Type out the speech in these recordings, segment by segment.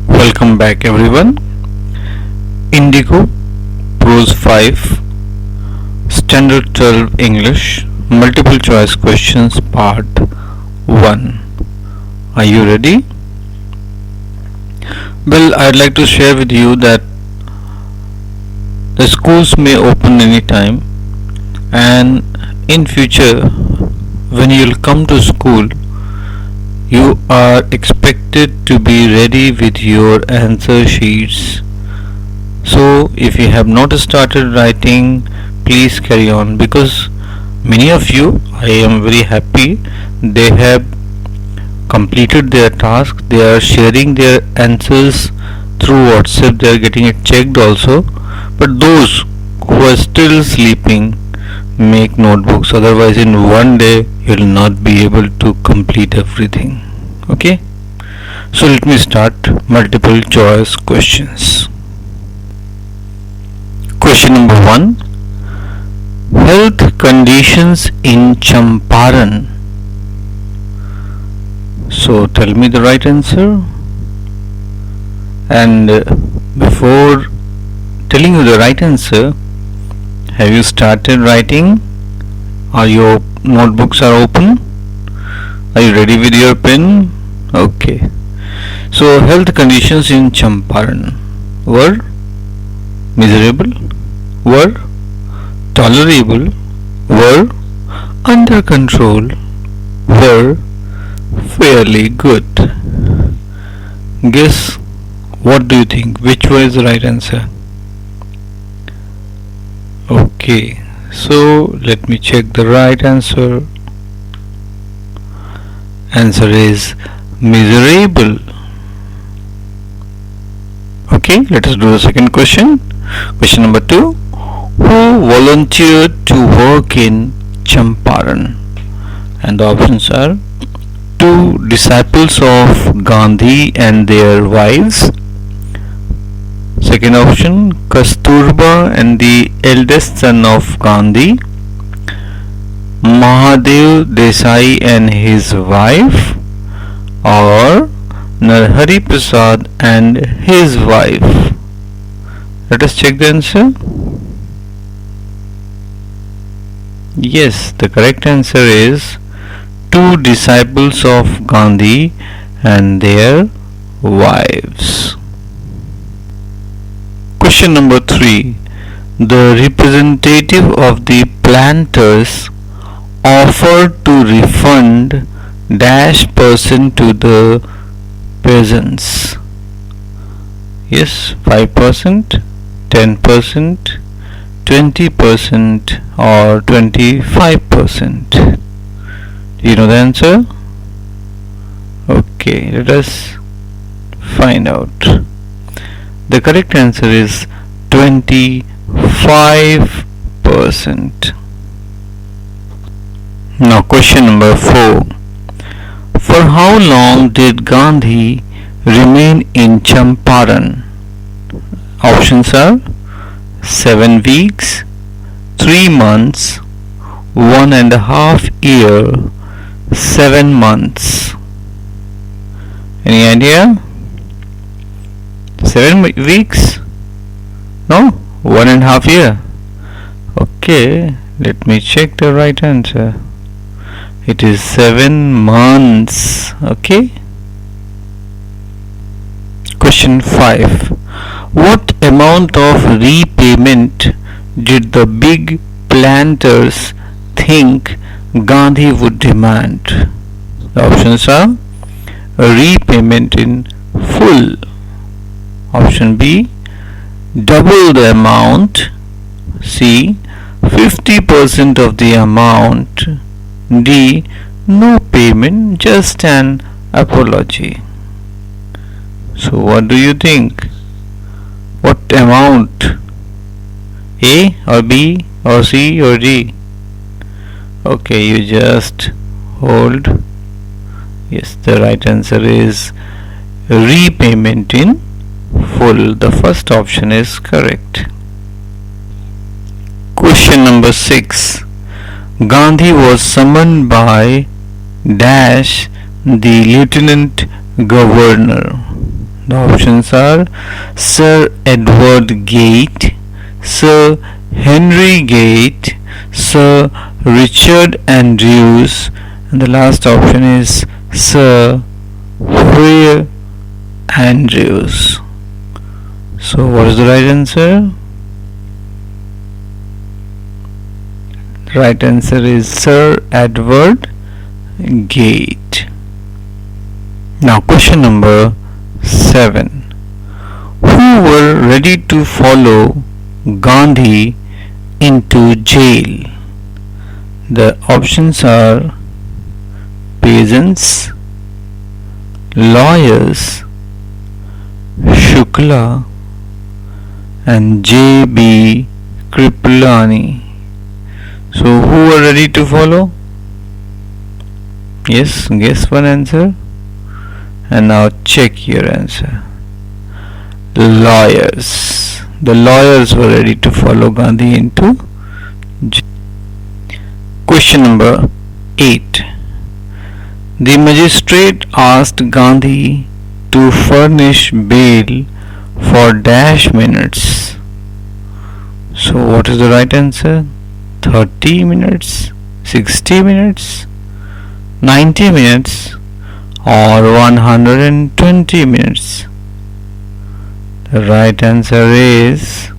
Welcome back everyone. Indigo Prose 5 Standard 12 English Multiple Choice Questions Part 1. Are you ready? Well, I'd like to share with you that the schools may open anytime, and in future when you'll come to school you are expected to be ready with your answer sheets. So if you have not started writing, please carry on, because many of you, I am very happy, they have completed their task. They are sharing their answers through WhatsApp. They are getting it checked also. But those who are still sleeping, make notebooks, otherwise in one day you will not be able to complete everything. Okay, so let me start multiple choice questions. Question number 1. Health conditions in Champaran. So tell me the right answer, and before telling you the right answer, have you started writing? Are your notebooks are open? Are you ready with your pen? Okay. So health conditions in Champaran were miserable, were tolerable, were under control, were fairly good. Guess, what do you think? Which one is the right answer? Okay, so let me check the right answer. Answer is miserable. Okay, let us do the second question. Question number 2. Who volunteered to work in Champaran? And the options are: 2 disciples of Gandhi and their wives. Second option, Kasturba and the eldest son of Gandhi. Mahadev Desai and his wife, or Narhari Prasad and his wife. Let us check the answer. Yes, the correct answer is 2 disciples of Gandhi and their wives. Question number 3. The representative of the planters offered to refund -% to the peasants. Yes, 5%, 10%, 20% or 25%. Do you know the answer? Okay, let us find out. The correct answer is 25%. Now question number 4. For how long did Gandhi remain in Champaran? Options are: 7 weeks, 3 months, 1.5 year, 7 months. Any idea? 7 weeks? No? 1.5 year? Okay, let me check the right answer. It is 7 months. Okay. Question 5. What amount of repayment did the big planters think Gandhi would demand? The options are: repayment in full. Option B, double the amount. C, 50% of the amount. D, no payment, just an apology. So what do you think? What amount? A or B or C or D? Okay, you just hold. Yes, the right answer is repayment in full. The first option is correct. Question number 6. Gandhi was summoned by dash the Lieutenant Governor. The options are Sir Edward Gate, Sir Henry Gate, Sir Richard Andrews, and the last option is Sir Freer Andrews. So what is the right answer? The right answer is Sir Edward Gate. Now question number 7. Who were ready to follow Gandhi into jail? The options are peasants, lawyers, Shukla, and J.B. Kripalani. So who were ready to follow? Yes, guess one answer. And now check your answer. Lawyers. The lawyers were ready to follow Gandhi into jail. Question number 8. The magistrate asked Gandhi to furnish bail for dash minutes. So what is the right answer? 30 minutes, 60 minutes, 90 minutes, or 120 minutes? The right answer is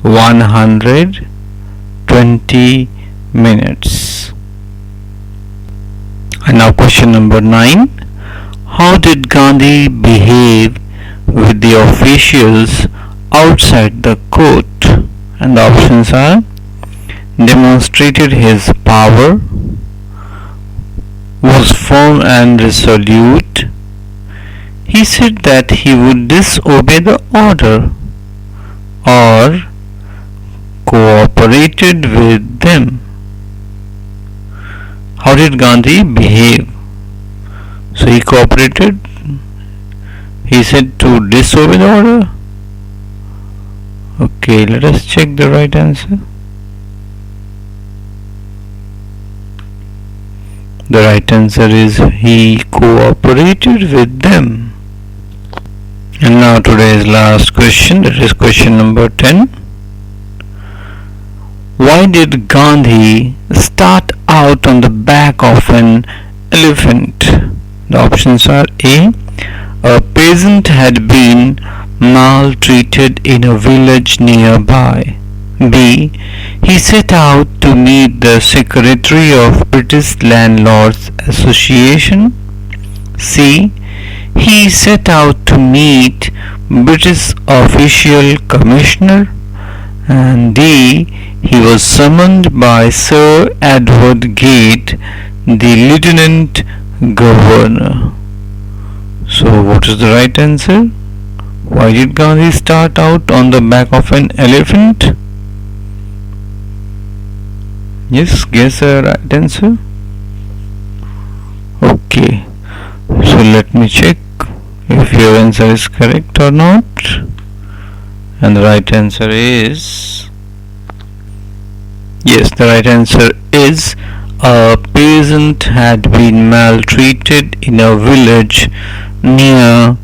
120 minutes. And now question number 9. How did Gandhi behave with the officials outside the court? And the options are demonstrated his power, was firm and resolute, he said that he would disobey the order, or cooperated with them. How did Gandhi behave? So he cooperated, he said to disobey the order. Okay, let us check the right answer. The right answer is he cooperated with them. And now today's last question, that is question number 10. Why did Gandhi start out on the back of an elephant? The options are A. A peasant had been maltreated in a village nearby. B. He set out to meet the Secretary of British Landlords Association. C. He set out to meet British Official Commissioner. And D. He was summoned by Sir Edward Gate, the Lieutenant Governor. So what is the right answer? Why did Gandhi start out on the back of an elephant? Yes, guess the right answer. Okay, so let me check if your answer is correct or not. And the right answer is yes, the right answer is a peasant had been maltreated in a village nearby.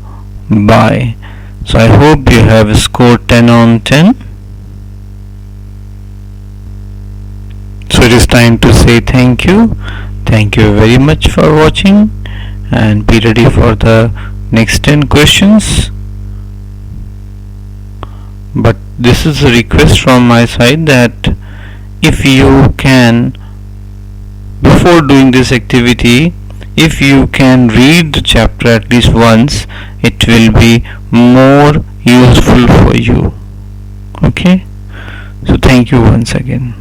So I hope you have scored 10 on 10. So it is time to say thank you. Thank you very much for watching, and be ready for the next 10 questions. But this is a request from my side that if you can, before doing this activity, if you can read the chapter at least once, it will be more useful for you. Okay, so thank you once again.